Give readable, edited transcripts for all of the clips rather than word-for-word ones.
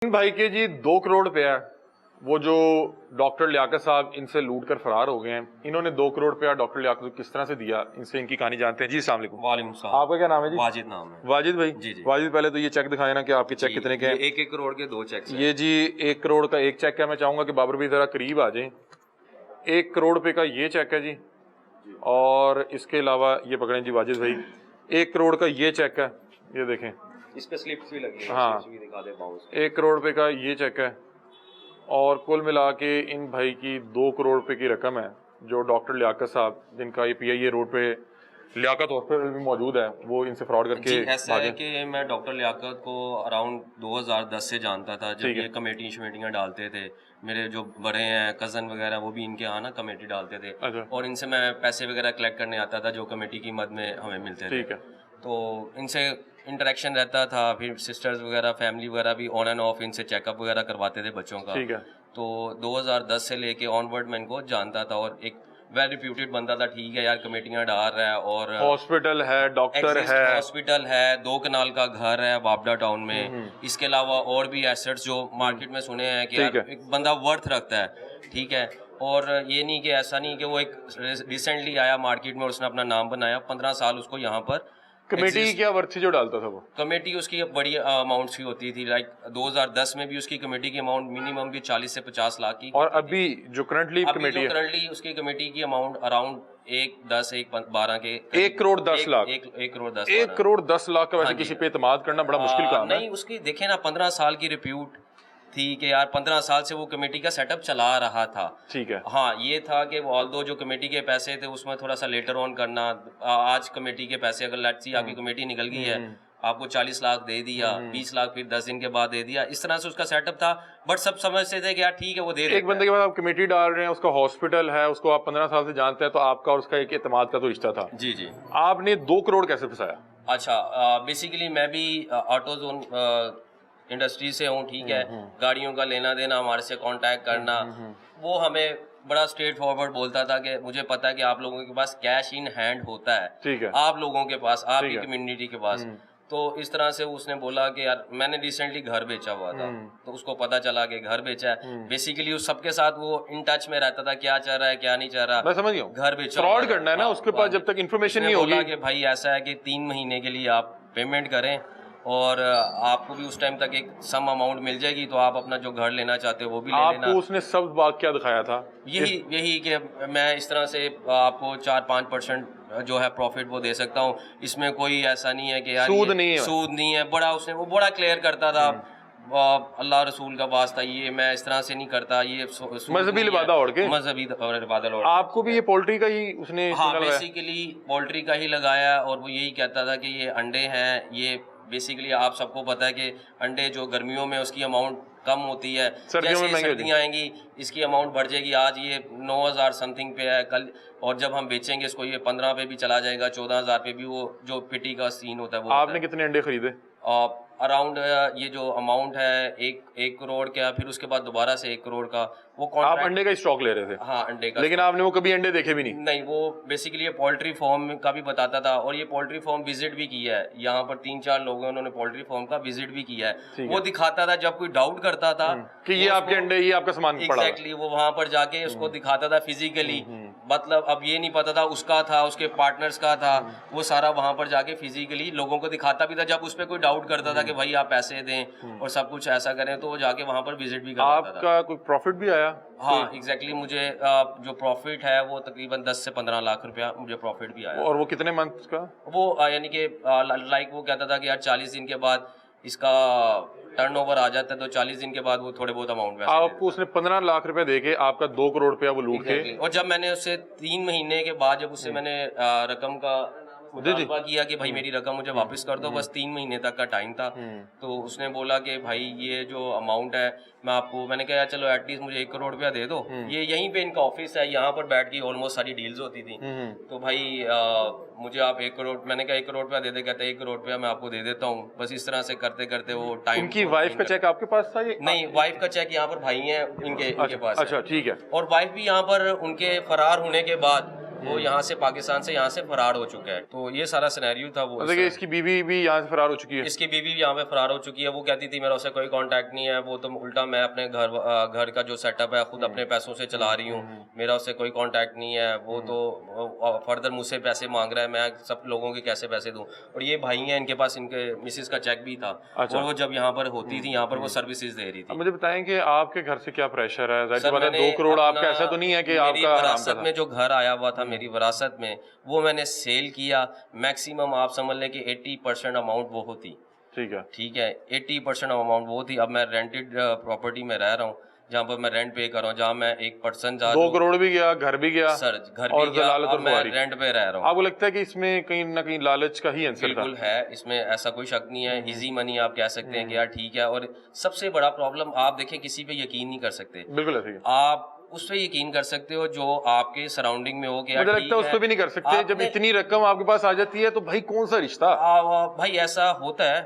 بھائی کے جی 2 کروڑ روپیہ وہ جو ڈاکٹر لیاقت صاحب ان سے لوٹ کر فرار ہو گئے ہیں. انہوں نے 2 کروڑ روپیہ ڈاکٹر لیاقت کو کس طرح سے دیا, ان سے ان کی کہانی جانتے ہیں. جی السلام علیکم. وعلیکم السلام. آپ کا کیا نام ہے جی؟ واجد نام ہے. واجد بھائی. جی جی. واجد پہلے تو یہ چیک دکھائیں نا کہ آپ کے چیک کتنے کے ہیں. 1 کروڑ کے 2 چیک. یہ جی 1 کروڑ کا ایک چیک ہے. میں چاہوں گا کہ بابر بھی ذرا قریب آ جائیں. 1 کروڑ روپے کا یہ چیک ہے جی, اور اس کے علاوہ یہ پکڑیں جی واجد بھائی, 1 کروڑ کا یہ چیک ہے, یہ دیکھیں اس پہ سلپس بھی لگی ہیں. ہاں 1 کروڑ روپے کا یہ چیک ہے, اور کل ملا کے ان بھائی کی 2 کروڑ روپے کی رقم ہے جو ڈاکٹر لیاقت صاحب جن کا یہ پی آئی اے روڈ پہ لیاقت ہاسپٹل میں موجود ہے, وہ ان سے فراڈ کر کے. ایسا ہے کہ میں ڈاکٹر لیاقت کو اراؤنڈ 2010 سے جانتا تھا, جب یہ کمیٹی شمیٹیاں ڈالتے تھے. میرے جو بڑے ہیں کزن وغیرہ وہ بھی ان کے یہاں نا کمیٹی ڈالتے تھے, اور ان سے میں پیسے وغیرہ کلیکٹ کرنے آتا تھا جو کمیٹی کی مد میں ہمیں ملتے تھے. تو ان سے انٹریکشن رہتا تھا. پھر سسٹرز وغیرہ فیملی وغیرہ بھی آن اینڈ آف ان سے چیک اپ وغیرہ کرواتے تھے بچوں کا. تو 2010 سے لے کے آن ورڈ میں ان کو جانتا تھا, اور ایک ویل ریپیوٹیڈ بندہ تھا. ٹھیک ہے یار, کمیٹیاں ڈال رہا ہے, اور ہاسپٹل ہے, ڈاکٹر ہے, ہاسپٹل ہے, 2 کنال کا گھر ہے بابڈا ٹاؤن میں. اس کے علاوہ اور بھی ایسٹس جو مارکیٹ میں سنے ہیں کہ ایک بندہ ورتھ رکھتا ہے. ٹھیک ہے, اور یہ نہیں کہ ایسا نہیں کہ وہ ایک ریسنٹلی آیا مارکیٹ میں اور اس نے اپنا نام بنایا. 15 سال اس کو یہاں پر کمیٹی کیا ورتھ جو ڈالتا تھا. وہ کمیٹی اس کی بڑی اماؤنٹس کی ہوتی تھی. لائک 2010 میں بھی اس کی کمیٹی کی اماؤنٹ منیمم بھی 40 سے 50 لاکھ کی, اور ابھی جو کرنٹلی کرنٹلی اس کی کمیٹی کی اماؤنٹ اراؤنڈ 1-10-12 کے 1 کروڑ 10 لاکھ. 1 کروڑ 10 لاکھ کا ویسے کسی پہ اعتماد کرنا بڑا مشکل کام ہے. نہیں, اس کی دیکھیں نا 15 سال کی ریپیوٹ تھی کہ یار 15 سال سے وہ کمیٹی کا سیٹ اپ چلا رہا تھا. ٹھیک ہے, ہاں یہ تھا کہ آلدو جو کمیٹی کے پیسے تھے اس میں تھوڑا سا لیٹر آن کرنا. آج کمیٹی کے پیسے اگر لیٹس سی آپ کی کمیٹی نکل گئی ہے, آپ کو 40 لاکھ دے دیا, 20 لاکھ پھر 10 دن کے بعد دے دیا, اس طرح سے اس کا سیٹ اپ تھا. بٹ سب سمجھتے تھے کہ یار ٹھیک ہے وہ دے دے. ایک بندے کے بعد آپ کمیٹی ڈال رہے ہیں, اس کا ہاسپٹل ہے, اس کو آپ 15 سال سے جانتے ہیں, تو آپ کا اور اس کا ایک اعتماد کا تو رشتہ تھا. جی جی. آپ نے 2 کروڑ کیسے پھنسایا؟ اچھا, بیسیکلی میں بھی آٹو زون انڈسٹری سے ہوں. ٹھیک ہے, گاڑیوں کا لینا دینا, ہمارے سے کانٹیکٹ کرنا, وہ ہمیں بڑا اسٹریٹ فارورڈ بولتا تھا کہ مجھے پتا کہ آپ لوگوں کے پاس کیش ان ہینڈ ہوتا ہے. ٹھیک ہے, آپ لوگوں کے پاس, آپ کی کمیونٹی کے پاس. تو اس طرح سے اس نے بولا کہ یار میں نے ریسنٹلی گھر بیچا ہوا تھا, تو اس کو پتا چلا کہ گھر بیچا ہے. بیسیکلی اس سب کے ساتھ وہ ان ٹچ میں رہتا تھا, کیا چل رہا ہے کیا نہیں چل رہا. میں سمجھ گیا, گھر بیچا, فراڈ کرنا ہے نا اس کے پاس جب تک انفارمیشن نہیں ہوگی. کہ بھائی ایسا ہے کہ 3 مہینے کے لیے آپ پیمنٹ کریں, اور آپ کو بھی اس ٹائم تک ایک سم اماؤنٹ مل جائے گی, تو آپ اپنا جو گھر لینا چاہتے ہو وہ بھی لے لینا. آپ کو اس نے سب واقعہ دکھایا تھا یہی کہ میں اس طرح سے آپ کو 4-5% جو ہے پروفٹ وہ دے سکتا ہوں. اس میں کوئی ایسا نہیں ہے کہ یار سود نہیں ہے. بڑا اس نے وہ بڑا کلیئر کرتا تھا, اللہ رسول کا واسطہ یہ میں اس طرح سے نہیں کرتا, یہ مذہبی لبادہ اوڑھ کے. مذہبی لبادہ اوڑھ. آپ کو بھی یہ پولٹری کا ہی اس نے؟ ہاں, بیسیکلی پولٹری کا ہی لگایا, اور وہ یہی کہتا تھا کہ یہ انڈے ہیں. یہ بیسیکلی آپ سب کو پتا ہے کہ انڈے جو گرمیوں میں اس کی اماؤنٹ کم ہوتی ہے, جیسے سردیاں آئیں گی اس کی اماؤنٹ بڑھ جائے گی. آج یہ 9,000 سم تھنگ پہ ہے کل, اور جب ہم بیچیں گے اس کو یہ 15 پہ بھی چلا جائے گا, 14,000 پہ بھی. وہ جو پٹی کا سین ہوتا ہے وہ. آپ نے کتنے انڈے خریدے؟ اراؤنڈ یہ جو اماؤنٹ ہے 1 کروڑ کا, پھر اس کے بعد دوبارہ سے 1 کروڑ کا. وہ آپ انڈے کا اسٹاک لے رہے تھے؟ ہاں انڈے کا. لیکن آپ نے وہ کبھی انڈے دیکھے بھی نہیں؟ وہ بیسیکلی یہ پولٹری فارم کا بھی بتاتا تھا, اور یہ پولٹری فارم وزٹ بھی کیا ہے. یہاں پر 3-4 لوگ ہیں, انہوں نے پولٹری فارم کا وزٹ بھی کیا ہے. وہ دکھاتا تھا جب کوئی ڈاؤٹ کرتا تھا کہ یہ آپ کے انڈے, یہ آپ کا سامان پڑا. ایگزیکٹلی, وہ وہاں پر جا کے اس کو دکھاتا تھا فزیکلی. مطلب اب یہ نہیں پتا تھا اس کا تھا, اس کے پارٹنرز کا تھا, وہ سارا وہاں پر جا کے فزیکلی لوگوں کو دکھاتا بھی تھا. جب اس پہ کوئی ڈاؤٹ کرتا تھا کہ بھائی آپ پیسے دیں اور سب کچھ ایسا کریں, تو وہ جا کے وہاں پر وزٹ بھی کرتا تھا. آپ کا کوئی پروفٹ بھی آیا؟ ہاں ایگزیکٹلی, مجھے جو پروفٹ ہے وہ تقریباً 10 سے 15 لاکھ روپیہ مجھے پروفٹ بھی آیا. اور وہ کتنے منتھ کا؟ وہ یعنی کہ لائک وہ کہتا تھا کہ یار 40 دن کے بعد اس کا ٹرن اوور آ جاتا ہے, تو 40 دن کے بعد وہ تھوڑے بہت اماؤنٹ. آپ کو اس نے 15 لاکھ روپے دے کے آپ کا 2 کروڑ روپیہ وہ لوٹ کے. اور جب میں نے اس سے 3 مہینے کے بعد جب اس سے میں نے رقم کا مطالبہ کیا کہ بھائی میری رقم مجھے واپس کر دو, بس 3 مہینے تک کا ٹائم تھا, تو اس نے بولا کہ بھائی یہ جو اماؤنٹ ہے میں آپ کو, میں نے کہا چلو ایٹ لیسٹ مجھے 1 کروڑ روپیہ دے دو. یہ یہیں پہ ان کا آفس ہے, یہاں پر بیٹھ کے آلموسٹ ساری ڈیلز ہوتی تھیں. تو بھائی مجھے آپ 1 کروڑ, میں نے کہا 1 کروڑ روپیہ دے دے, کہتے 1 کروڑ روپیہ میں آپ کو دے دیتا ہوں. بس اس طرح سے کرتے کرتے وہ ٹائم. ان کی وائف کا چیک آپ کے پاس تھا؟ نہیں, وائف کا چیک یہاں پر بھائی ہیں ان کے پاس. اچھا ٹھیک ہے. اور وائف بھی یہاں پر ان کے فرار ہونے کے بعد وہ یہاں سے پاکستان سے یہاں سے فرار ہو چکا ہے. تو یہ سارا سینیریو تھا. وہ اس کی بیوی بھی یہاں سے فرار ہو چکی ہے. اس کی بیوی بھی یہاں پہ فرار ہو چکی ہے. وہ کہتی تھی میرا اسے کوئی کانٹیکٹ نہیں ہے, وہ تو الٹا میں اپنے گھر کا جو سیٹ اپ ہے خود اپنے پیسوں سے چلا رہی ہوں, میرا اس سے کوئی کانٹیکٹ نہیں ہے, وہ تو فردر مجھ سے پیسے مانگ رہا ہے, میں سب لوگوں کے کیسے پیسے دوں. اور یہ بھائی ہیں, ان کے پاس ان کے مسز کا چیک بھی تھا, اور وہ جب یہاں پر ہوتی تھی یہاں پر وہ سروسز دے رہی تھی. مجھے بتائیں کہ آپ کے گھر سے کیا پریشر ہے؟ ظاہر بات ہے 2 کروڑ آپ کا ایسا تو نہیں ہے کہ آپ کا وراثت میں جو گھر آیا ہوا تھا میری وراثت میں, وہ میں نے سیل کیا. میکسیمم آپ سمجھ لیں کہ 80% اماؤنٹ وہ ہوتی. ٹھیک ہے, 80% اماؤنٹ وہ تھی. اب میں رینٹڈ پراپرٹی میں رہ رہا ہوں, جہاں پر میں رینٹ پے کر رہا ہوں, جہاں میں 1% 2 کروڑ بھی گیا, گھر بھی گیا سر, گھر بھی گیا, اور میں رینٹ پہ رہ رہا ہوں. آپ کو لگتا ہے کہ اس میں کہیں نہ کہیں لالچ کا ہی عنصر تھا؟ بالکل ہے, اس میں ایسا کوئی شک نہیں ہے. ایزی منی آپ کہہ سکتے ہیں کہ یار ٹھیک ہے. اور سب سے بڑا پرابلم آپ دیکھیں, کسی پہ یقین نہیں کر سکتے. بالکل ایسے ہی آپ اس پہ یقین کر سکتے ہو جو آپ کے سراؤنڈنگ میں ہو گیا. مجھے لگتا ہے اس پہ بھی نہیں کر سکتے. جب اتنی رقم آپ کے پاس آ جاتی ہے تو بھائی کون سا رشتہ. بھائی ایسا ہوتا ہے,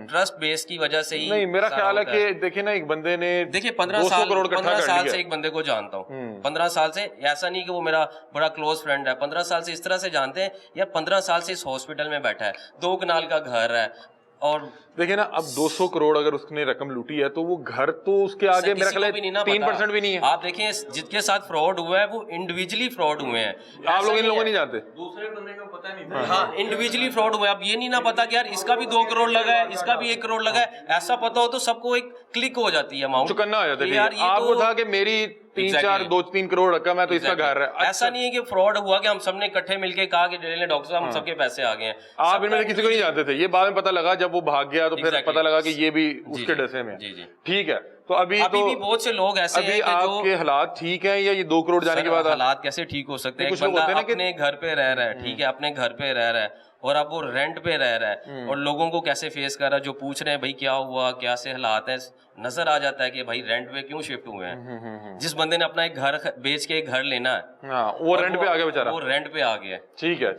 ٹرسٹ بیس کی وجہ سے ہی. نہیں, میرا خیال ہے کہ دیکھیں نا, ایک بندے نے دیکھیں 15 سال سے ایک بندے کو جانتا ہوں, 15 سال سے. ایسا نہیں کہ وہ میرا بڑا کلوز فرینڈ ہے, 15 سال سے اس طرح سے جانتے ہیں. یا 15 سال سے اس ہاسپٹل میں بیٹھا ہے, 2 کنال کا گھر ہے. اور دیکھیں نا, اب 200 کروڑ اگر اس نے رقم لوٹی ہے تو وہ گھر تو اس کے آگے میرا خیال ہے 3% بھی نہیں ہے. آپ دیکھیں جس کے ساتھ فراڈ ہوا ہے وہ انڈیویجلی فراڈ ہوئے ہیں. آپ لوگ ان لوگوں نہیں جانتے, دوسرے بندے کا پتہ نہیں. ہاں, انڈیویجلی فراڈ ہوا ہے. اب یہ نہیں نہ پتا کہ یار اس کا بھی 2 کروڑ لگا ہے, اس کا بھی 1 کروڑ لگا ہے. ایسا پتا ہو تو سب کو ایک کلک ہو جاتی ہے اماؤنٹ, چکنا ہو جاتا ہے. آپ کو تھا کہ میری 2-3 کروڑ رقم ہے تو اس کا گھر ہے. ایسا نہیں ہے کہ فراڈ ہوا کہ ہم سب نے اکٹھے مل کے کہا کہ ڈاکٹر صاحب ہم سب کے پیسے آ گئے ہیں. آپ ان میں سے کسی کو نہیں جانتے تھے, یہ بعد میں پتہ لگا جب وہ بھاگ گیا تو پھر پتہ لگا کہ یہ بھی اس کے ڈسے میں. ٹھیک ہے, تو ابھی بھی بہت سے لوگ ایسے ہیں ابھی آپ کے حالات ٹھیک ہیں, یا یہ 2 کروڑ جانے کے بعد حالات کیسے ٹھیک ہو سکتے ہیں؟ ایک بندہ اپنے گھر پہ رہ رہا ہے, ٹھیک ہے, اپنے گھر پہ رہ رہا ہے, اور اب وہ رینٹ پہ رہ رہا ہے, اور لوگوں کو کیسے فیس کر رہا ہے, جو پوچھ رہے ہیں بھائی کیا ہوا, کیا سے حالات ہیں, نظر آ جاتا ہے کہ بھائی رینٹ پہ کیوں شفٹ ہوئے ہیں. جس بندے نے اپنا ایک گھر بیچ کے ایک گھر لینا ہے, وہ رینٹ پہ آ گیا بیچارہ, وہ رینٹ پہ آ گیا. ٹھیک ہے.